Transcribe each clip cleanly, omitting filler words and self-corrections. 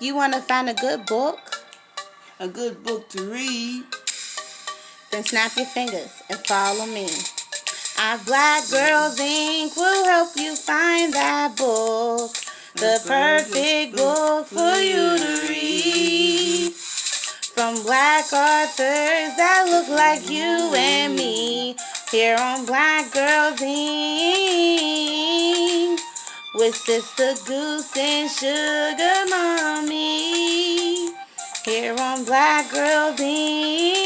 You want to find a good book? A good book to read. Then snap your fingers and follow me. Our Black Girls Inc. will help you find that book. The perfect book for you to read. From black authors that look like you and me. Here on Black Girls Inc. With Sister Goose and Sugar Mommy. Here on Black Girls Inc.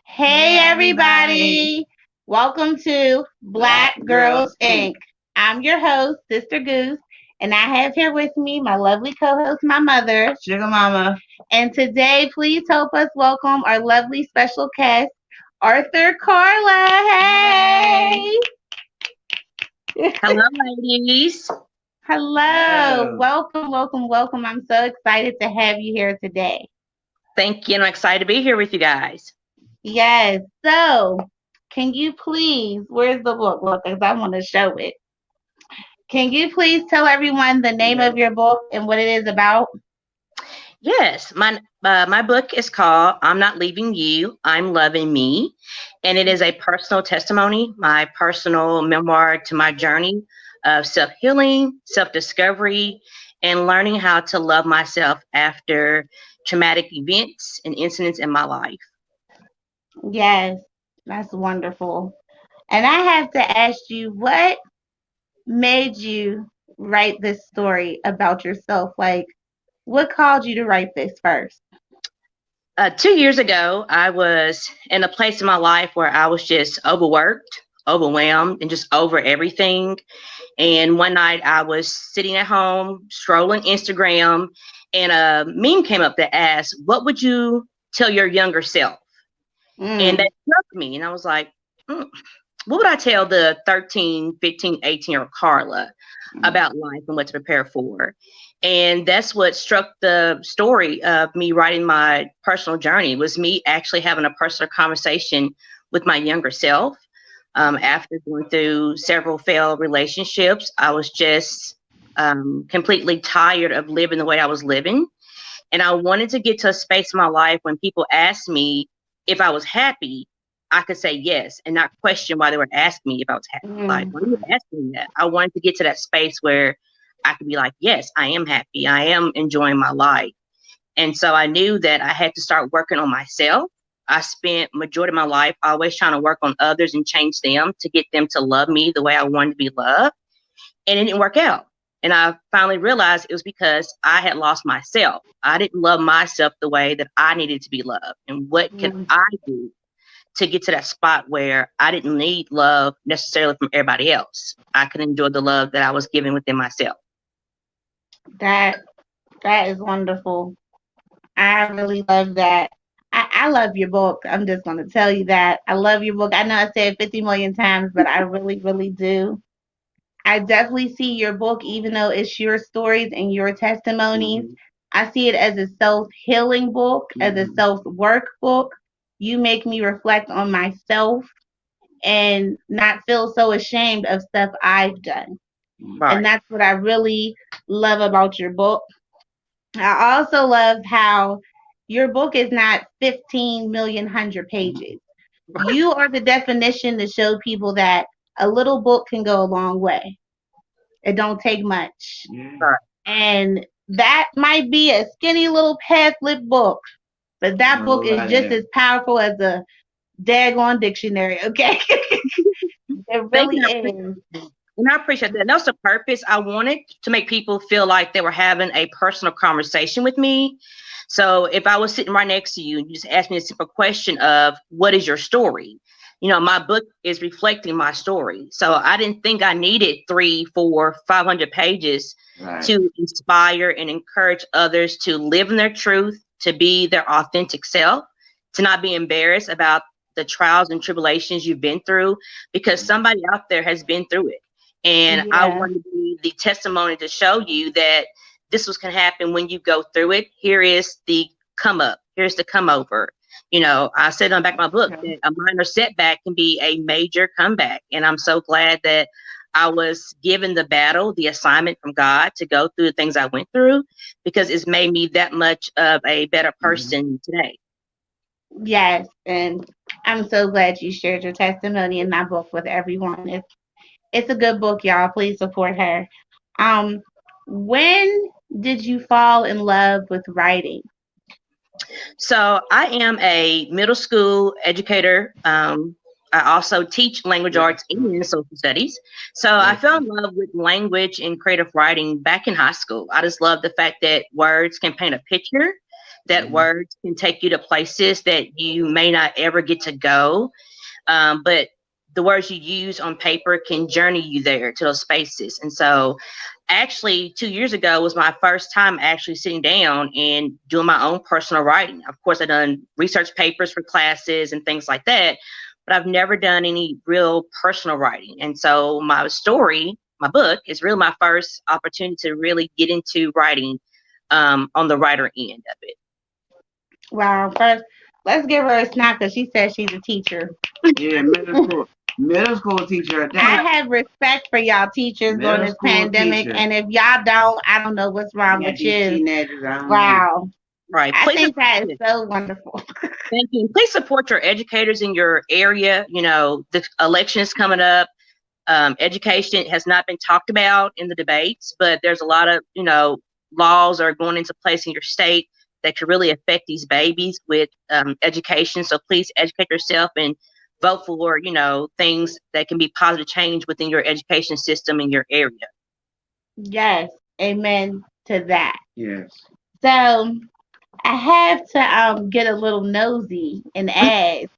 Hey everybody! Welcome to Black Girls Inc. I'm your host, Sister Goose, and I have here with me my lovely co-host, my mother, Sugar Mama. and today please help us welcome our lovely special guest, Author Carla. Hey! Hello, ladies. Hello! Welcome, welcome, welcome. I'm so excited to have you here today. Thank you. And I'm excited to be here with you guys. Yes. So, can you please, where's the book? Look, because I want to show it. Can you please tell everyone the name of your book and what it is about? Yes, my book is called "I'm Not Leaving You, I'm Loving Me," and it is a personal testimony, my personal memoir to my journey of self-healing, self-discovery, and learning how to love myself after traumatic events and incidents in my life. Yes, that's wonderful. And I have to ask you, what made you write this story about yourself? Like, what called you to write this first? 2 years ago, I was in a place in my life where I was just overworked, overwhelmed, and just over everything. And one night I was sitting at home scrolling Instagram, and a meme came up that asked, "What would you tell your younger self?" And Mm, that struck me. And I was like, "Hmm, what would I tell the 13, 15, 18-year-old Carla about life and what to prepare for?" And that's what struck the story of me writing my personal journey, was me actually having a personal conversation with my younger self. After going through several failed relationships, I was just completely tired of living the way I was living. And I wanted to get to a space in my life when people asked me if I was happy, I could say yes and not question why they were asking me if I was happy. Like, mm, why are you asking me that? I wanted to get to that space where I could be like, yes, I am happy. I am enjoying my life. And so I knew that I had to start working on myself. I spent majority of my life always trying to work on others and change them to get them to love me the way I wanted to be loved. And it didn't work out. And I finally realized it was because I had lost myself. I didn't love myself the way that I needed to be loved. And what can mm. I do to get to that spot where I didn't need love necessarily from everybody else? I could enjoy the love that I was given within myself. That that is wonderful. I really love that. I love your book. I'm just going to tell you that. I love your book. I know I said 50 million times, but I really, really do. I definitely see your book, even though it's your stories and your testimonies. I see it as a self healing book, as a self work book. You make me reflect on myself and not feel so ashamed of stuff I've done. And Right. that's what I really love about your book. I also love how your book is not 15 million hundred pages. You are the definition to show people that a little book can go a long way. It don't take much. Right. And that might be a skinny little pamphlet book, but that book is just as powerful as a daggone dictionary, okay? It Thank really you. is. And I appreciate that. And that's the purpose. I wanted to make people feel like they were having a personal conversation with me. So if I was sitting right next to you and you just asked me a simple question of what is your story? My book is reflecting my story. So I didn't think I needed 3, 4, 500 pages to inspire and encourage others to live in their truth, to be their authentic self, to not be embarrassed about the trials and tribulations you've been through, because somebody out there has been through it. And I Yeah. want to be the testimony to show you that this was can happen when you go through it. Here is the come up. Here's the come over. I said on the back of my book that a minor setback can be a major comeback. And I'm so glad that I was given the battle, the assignment from God to go through the things I went through, because it's made me that much of a better person today. Yes, and I'm so glad you shared your testimony in that book with everyone. It's a good book, y'all. Please support her. Um, when did you fall in love with writing? So I am a middle school educator. I also teach language arts and social studies. So I fell in love with language and creative writing back in high school. I just love the fact that words can paint a picture, that words can take you to places that you may not ever get to go. But the words you use on paper can journey you there to those spaces. And so actually 2 years ago was my first time actually sitting down and doing my own personal writing. Of course, I've done research papers for classes and things like that, but I've never done any real personal writing. And so my story, my book, is really my first opportunity to really get into writing on the writer end of it. Wow, first, let's give her a snap because she says she's a teacher. Yeah, middle school teacher. I have respect for y'all teachers during this pandemic, and if y'all don't, I don't know what's wrong with you. Wow. Right. I think that is so wonderful. Thank you. Please support your educators in your area. The election is coming up. Education has not been talked about in the debates, but there's a lot of, laws are going into place in your state that could really affect these babies with education. So please educate yourself and vote for, things that can be positive change within your education system in your area. Yes. Amen to that. Yes. So I have to get a little nosy and ask,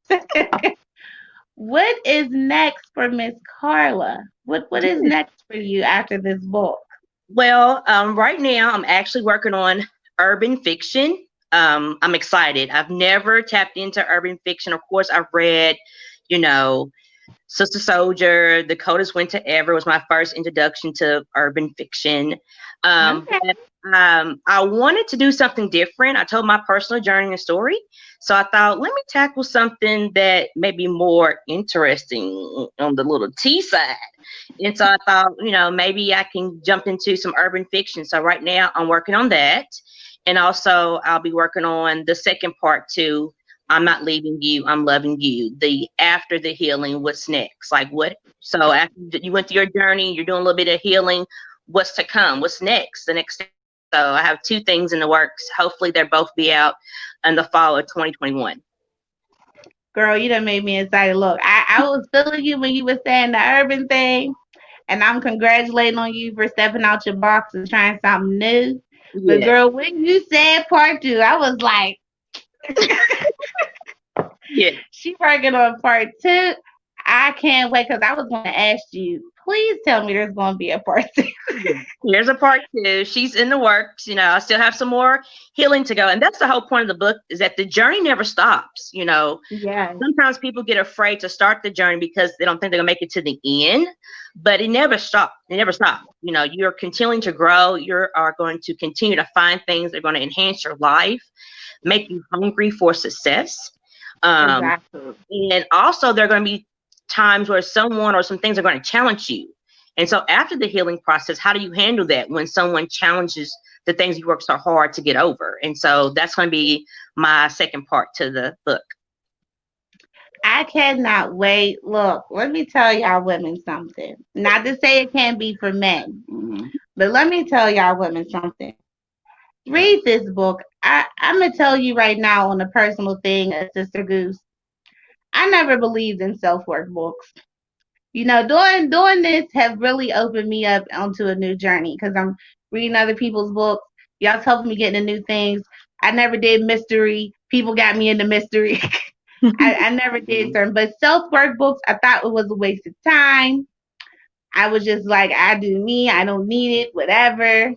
what is next for Miss Carla? What is next for you after this book? Well, right now I'm actually working on urban fiction. I'm excited. I've never tapped into urban fiction. Of course, I've read, you know, Sister Soldier, The Coldest Winter Ever was my first introduction to urban fiction. Okay. But I wanted to do something different. I told my personal journey and story. So I thought, let me tackle something that may be more interesting on the little T side. And so I thought, maybe I can jump into some urban fiction. So right now I'm working on that. And also I'll be working on the second part too. I'm not leaving you. I'm loving you. The after the healing, what's next? Like what? So after you went through your journey, you're doing a little bit of healing. What's to come? What's next? The next step. So I have two things in the works. Hopefully they'll both be out in the fall of 2021. Girl, you done made me excited. Look, I was feeling you when you were saying the urban thing, and I'm congratulating on you for stepping out your box and trying something new. But Yeah. girl, when you said part two, I was like, Yeah. she working on part two. I can't wait because I was going to ask you, please tell me there's going to be a part two. Here's a part two. She's in the works. I still have some more healing to go. And that's the whole point of the book, is that the journey never stops. Yeah. Sometimes people get afraid to start the journey because they don't think they're gonna make it to the end, but it never stops. It never stops. You're continuing to grow. You are going to continue to find things that are going to enhance your life, make you hungry for success. Exactly. And also there are going to be times where someone or some things are going to challenge you. And so after the healing process, how do you handle that when someone challenges the things you work so hard to get over? And so that's going to be my second part to the book. I cannot wait. Look, let me tell y'all women something. Not to say it can't be for men, but let me tell y'all women something. Read this book. I'm going to tell you right now on a personal thing, Sister Goose. I never believed in self-work books. Doing this have really opened me up onto a new journey because I'm reading other people's books. Y'all's helping me get into new things. I never did mystery. People got me into mystery. I never did certain, but self-work books, I thought it was a waste of time. I was just like, I do me. I don't need it, whatever.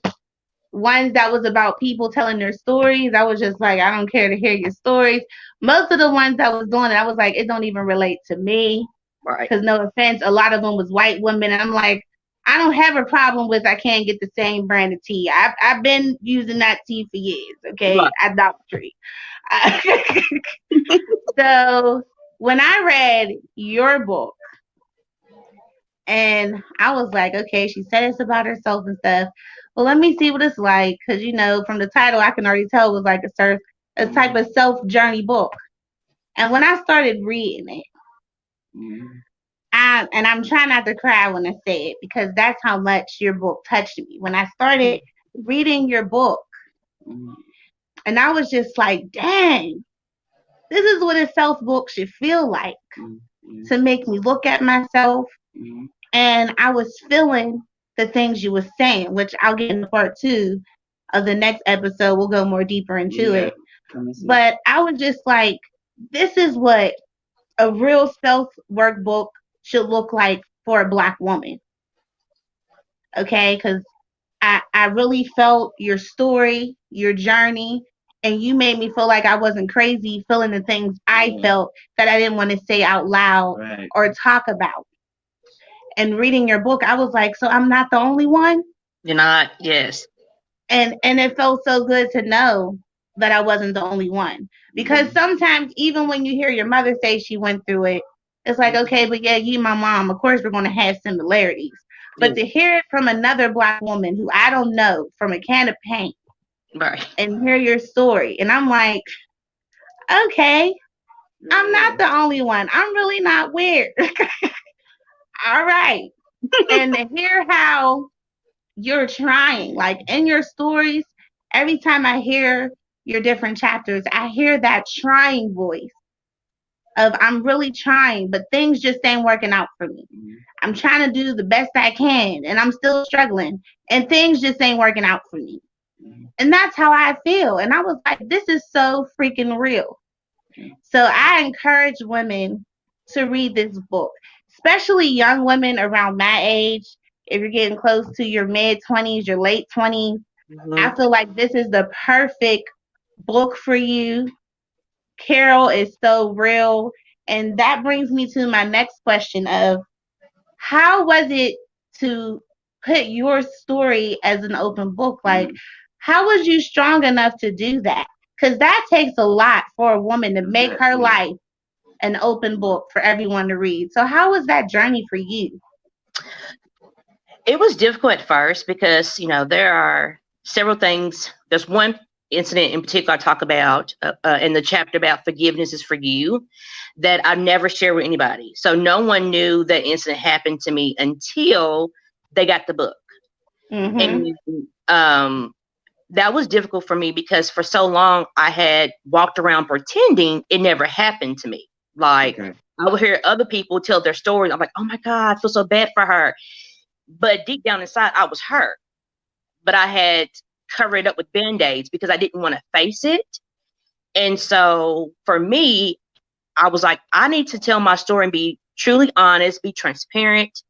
Ones that was about people telling their stories, I was just like, I don't care to hear your stories. Most of the ones that was doing it, I was like, it don't even relate to me. Right. Because no offense, a lot of them was white women. And I'm like, I don't have a problem with I can't get the same brand of tea. I've been using that tea for years. Okay, Right. idolatry. So when I read your book, and I was like, okay, she said it's about herself and stuff. Well, let me see what it's like, because from the title, I can already tell it was like a type of self journey book. And when I started reading it, I'm trying not to cry when I say it because that's how much your book touched me. When I started reading your book, and I was just like, dang, this is what a self book should feel like to make me look at myself. And I was feeling the things you were saying, which I'll get into part 2 of the next episode. We'll go more deeper into it. But I was just like, this is what a real self workbook should look like for a Black woman. Okay, because I really felt your story, your journey, and you made me feel like I wasn't crazy feeling the things I felt that I didn't want to say out loud or talk about. And reading your book, I was like, so I'm not the only one? You're not, yes. And it felt so good to know that I wasn't the only one. Because sometimes even when you hear your mother say she went through it, it's like, okay, but yeah, you my mom, of course we're going to have similarities. But to hear it from another Black woman who I don't know from a can of paint, right, and hear your story, and I'm like, okay, I'm not the only one. I'm really not weird. All right. And to hear how you're trying, like in your stories, every time I hear your different chapters, I hear that trying voice of I'm really trying, but things just ain't working out for me. I'm trying to do the best I can, and I'm still struggling, and things just ain't working out for me. And that's how I feel. And I was like, this is so freaking real. So I encourage women to read this book, especially young women around my age. If you're getting close to your mid 20s, your late 20s, I feel like this is the perfect book for you. Carol is so real. And that brings me to my next question of how was it to put your story as an open book? Like, how was you strong enough to do that? Because that takes a lot for a woman to make her life an open book for everyone to read. So how was that journey for you? It was difficult at first because there are several things. There's one incident in particular I talk about in the chapter about forgiveness is for you that I never shared with anybody. So no one knew that incident happened to me until they got the book. And that was difficult for me because for so long I had walked around pretending it never happened to me. Like I would hear other people tell their stories. I'm like, oh my God, I feel so bad for her. But deep down inside, I was hurt. But I had covered it up with Band-Aids because I didn't want to face it. And so for me, I was like, I need to tell my story and be truly honest, be transparent,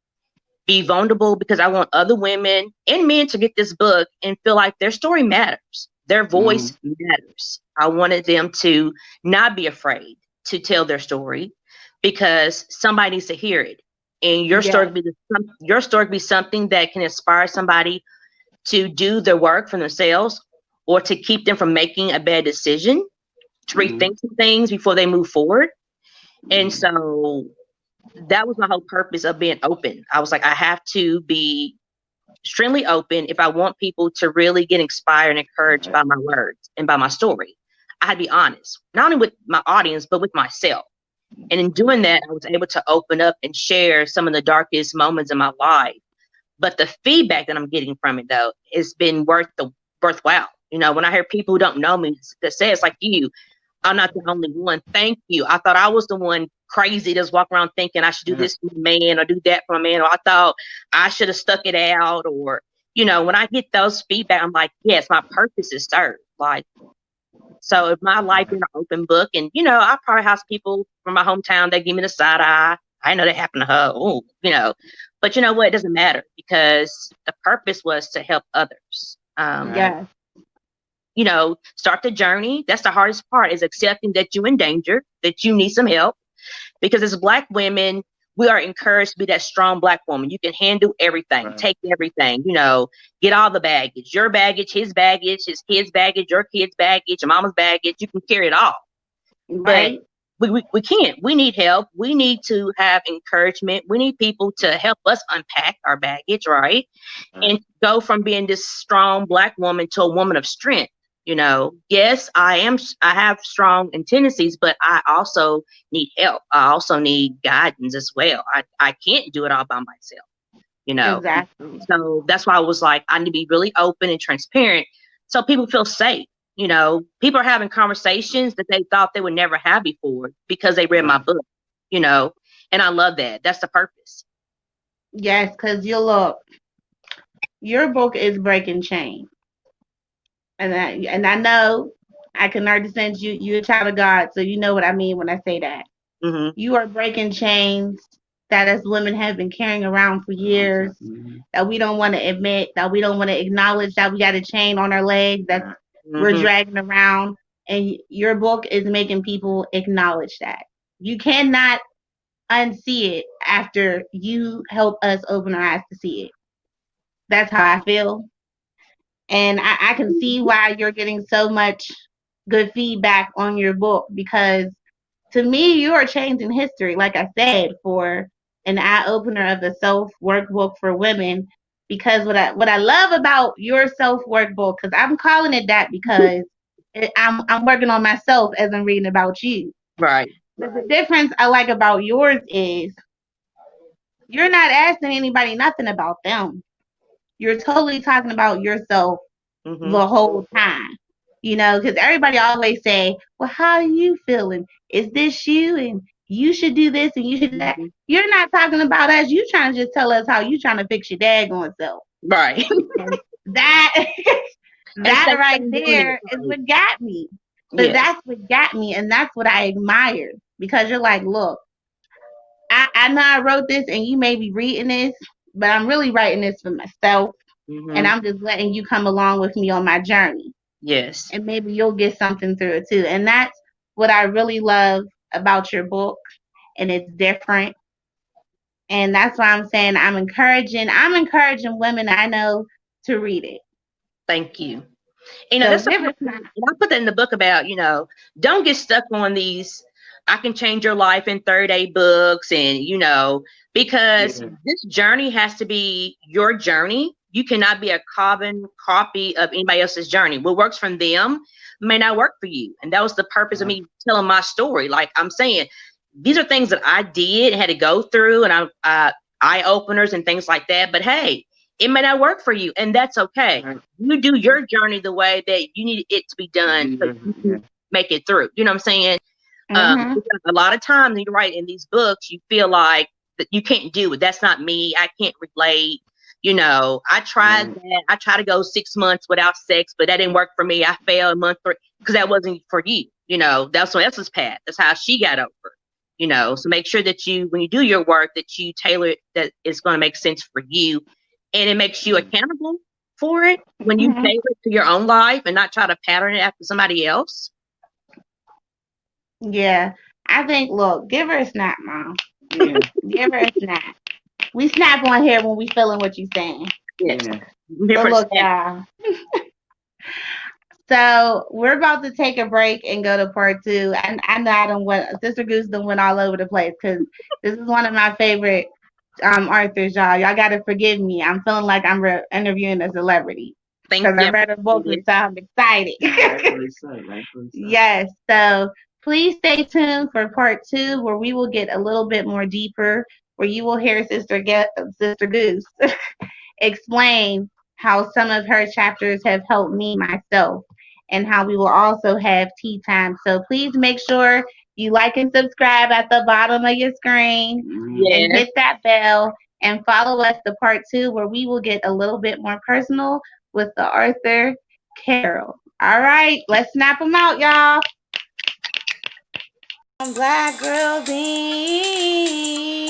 be vulnerable, because I want other women and men to get this book and feel like their story matters. Their voice matters. I wanted them to not be afraid to tell their story because somebody needs to hear it. And your story could be something that can inspire somebody to do their work for themselves or to keep them from making a bad decision, to rethink some things before they move forward. And so that was my whole purpose of being open. I was like, I have to be extremely open if I want people to really get inspired and encouraged by my words and by my story. I had to be honest, not only with my audience, but with myself. And in doing that, I was able to open up and share some of the darkest moments in my life. But the feedback that I'm getting from it, though, has been worthwhile. When I hear people who don't know me that say it's like you, I'm not the only one. Thank you. I thought I was the one crazy that's walking around thinking I should do this for a man or do that for a man, or I thought I should have stuck it out, or when I get those feedback, I'm like, yes, my purpose is served. Like, so if my life is an open book, and I probably have people from my hometown that give me the side eye. I know that happened to her. Oh, but you know what? It doesn't matter because the purpose was to help others. Start the journey. That's the hardest part, is accepting that you're in danger, that you need some help. Because as Black women, we are encouraged to be that strong Black woman. You can handle everything, Right. take everything, get all the baggage, your baggage, his kids' baggage, your kids' baggage, your mama's baggage. You can carry it all. But Right? we can't. We need help. We need to have encouragement. We need people to help us unpack our baggage, right? And go from being this strong Black woman to a woman of strength. Yes, I have strong tendencies, but I also need help. I also need guidance as well. I can't do it all by myself, you know. Exactly. So that's why I was like, I need to be really open and transparent so people feel safe. People are having conversations that they thought they would never have before because they read my book, and I love that. That's the purpose. Yes, because you look, your book is breaking chains. And I know I can understand you're a child of God, so you know what I mean when I say that. Hmm. You are breaking chains that as women have been carrying around for years, that we don't want to admit, that we don't want to acknowledge that we got a chain on our leg that we're Hmm. dragging around. And your book is making people acknowledge that. You cannot unsee it after you help us open our eyes to see it. That's how I feel. And I can see why you're getting so much good feedback on your book because to me, you are changing history, like I said, for an eye opener of the self workbook for women. Because what I love about your self workbook, because I'm calling it that because I'm working on myself as I'm reading about you. Right. But the difference I like about yours is you're not asking anybody nothing about them. You're totally talking about yourself Hmm. the whole time. Because everybody always say, well, how are you feeling? Is this you? And you should do this and you should do that. Hmm. You're not talking about us. You trying to just tell us how you trying to fix your daggone self. Right. And that And that stay right tuned doing it. there is Right. what got me. But Yes. that's what got me, and that's what I admire. Because you're like, look, I know I wrote this and you may be reading this, but I'm really writing this for myself. And Hmm. I'm just letting you come along with me on my journey. Yes. And maybe you'll get something through it too. And that's what I really love about your book. And it's different. And that's why I'm saying I'm encouraging women I know to read it. Thank you. So That's give something us not. I put that in the book about, don't get stuck on these I can change your life in 30-day books and, because this journey has to be your journey. You cannot be a carbon copy of anybody else's journey. What works for them may not work for you. And that was the purpose of me telling my story. Like I'm saying, these are things that I did and had to go through and eye openers and things like that. But hey, it may not work for you, and that's okay. You do your journey the way that you need it to be done so you can make it through. You know what I'm saying? Mm-hmm. Because a lot of times when you write in these books, you feel like that you can't do it. That's not me. I can't relate. I tried that. I tried to go 6 months without sex, but that didn't work for me. I failed in month 3 because that wasn't for you. That's someone else's path. That's how she got over. So make sure that when you do your work, that you tailor it that it's going to make sense for you, and it makes you accountable for it when you Mm-hmm. tailor it to your own life and not try to pattern it after somebody else. Yeah. I think, look, give her a snap, Mom. Yeah. Give her a snap. We snap on here when we feeling what you saying. Yes. Yeah. So Different look, steps. y'all. So we're about to take a break and go to part 2. I know I don't want Sister Goose done went all over the place because this is one of my favorite authors, y'all. Y'all gotta forgive me. I'm feeling like I'm interviewing a celebrity Thank because I you. read her book and so I'm excited. Rightfully so. Rightfully so. Yes. So please stay tuned for part 2 where we will get a little bit more deeper, where you will hear Sister Goose explain how some of her chapters have helped me myself and how we will also have tea time. So please make sure you like and subscribe at the bottom of your screen and Yes. hit that bell and follow us to part 2 where we will get a little bit more personal with the Author Carol. All right, let's snap them out, y'all. Black girls in.